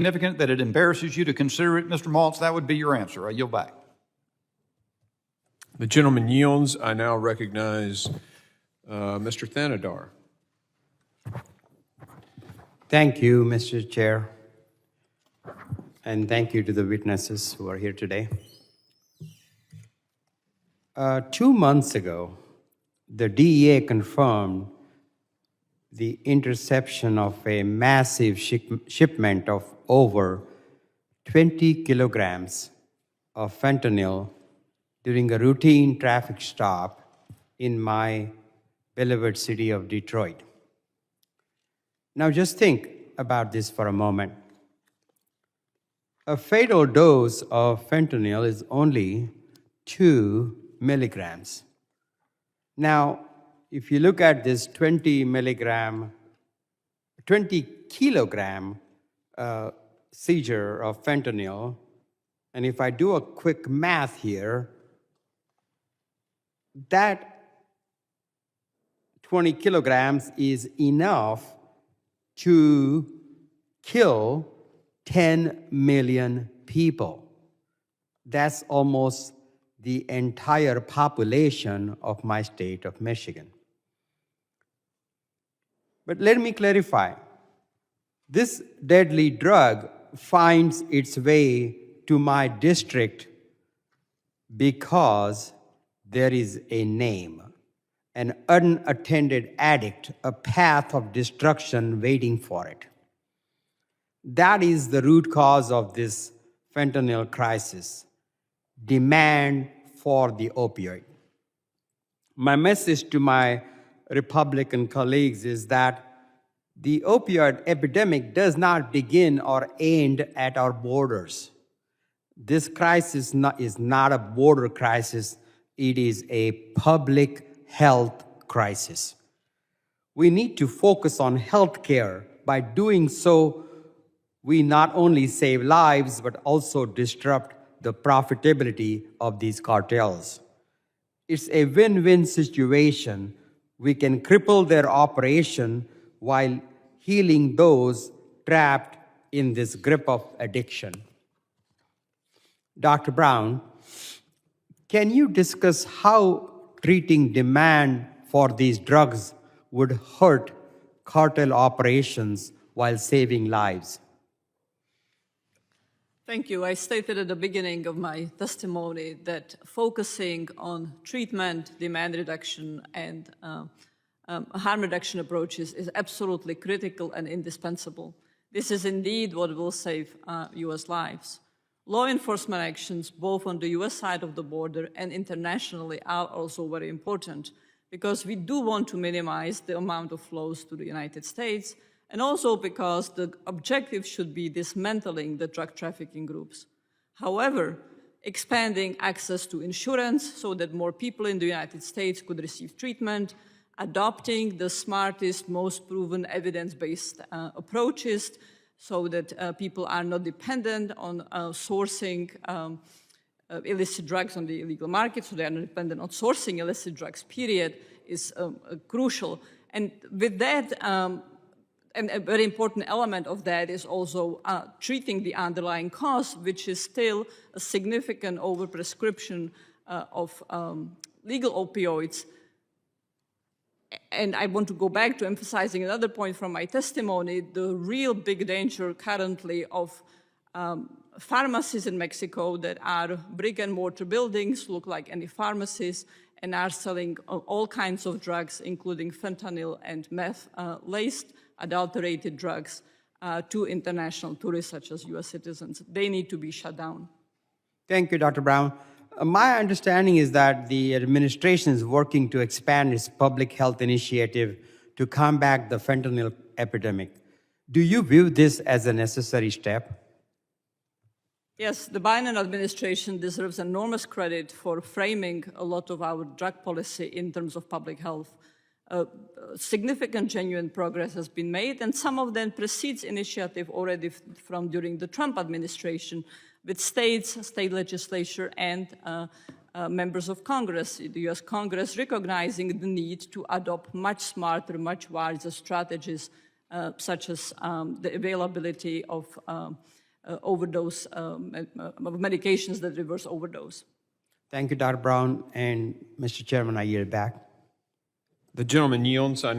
significant that it embarrasses you to consider it, Mr. Maltz, that would be your answer. I yield back. The gentleman yields. I now recognize Mr. Thanedar. Thank you, Mr. Chair, and thank you to the witnesses who are here today. 2 months ago, the DEA confirmed the interception of a massive shipment of over 20 kilograms of fentanyl during a routine traffic stop in my beloved city of Detroit. Now just think about this for a moment. A fatal dose of fentanyl is only 2 milligrams. Now, if you look at this 20 kilogram seizure of fentanyl, and if I do a quick math here, that 20 kilograms is enough to kill 10 million people. That's almost the entire population of my state of Michigan. But let me clarify. This deadly drug finds its way to my district because there is a name, an unattended addict, a path of destruction waiting for it. That is the root cause of this fentanyl crisis, demand for the opioid. My message to my Republican colleagues is that the opioid epidemic does not begin or end at our borders. This crisis is not a border crisis, it is a public health crisis. We need to focus on health care. By doing so, we not only save lives, but also disrupt the profitability of these cartels. It's a win-win situation. We can cripple their operation while healing those trapped in this grip of addiction. Dr. Brown, can you discuss how treating demand for these drugs would hurt cartel operations while saving lives? Thank you. I stated at the beginning of my testimony that focusing on treatment, demand reduction, and harm reduction approaches is absolutely critical and indispensable. This is indeed what will save U.S. lives. Law enforcement actions, both on the U.S. side of the border and internationally, are also very important because we do want to minimize the amount of flows to the United States, and also because the objective should be dismantling the drug trafficking groups. However, expanding access to insurance so that more people in the United States could receive treatment, adopting the smartest, most proven evidence-based approaches so that people are not dependent on sourcing illicit drugs on the illegal market, so they are not dependent on sourcing illicit drugs, period, is crucial. And with that, and a very important element of that is also treating the underlying cause, which is still a significant overprescription of legal opioids. And I want to go back to emphasizing another point from my testimony, the real big danger currently of pharmacies in Mexico that are brick and mortar buildings, look like any pharmacies, and are selling all kinds of drugs, including fentanyl and meth-laced adulterated drugs to international tourists such as US citizens. They need to be shut down. Thank you, Dr. Brown. My understanding is that the administration is working to expand its public health initiative to combat the fentanyl epidemic. Do you view this as a necessary step? Yes, the Biden administration deserves enormous credit for framing a lot of our drug policy in terms of public health. Significant genuine progress has been made, and some of them precedes initiative already from during the Trump administration with states, state legislature, and members of Congress, the US Congress, recognizing the need to adopt much smarter, much wiser strategies such as the availability of overdose, medications that reverse overdose. Thank you, Dr. Brown, and Mr. Chairman, I yield back. The gentleman yields. I now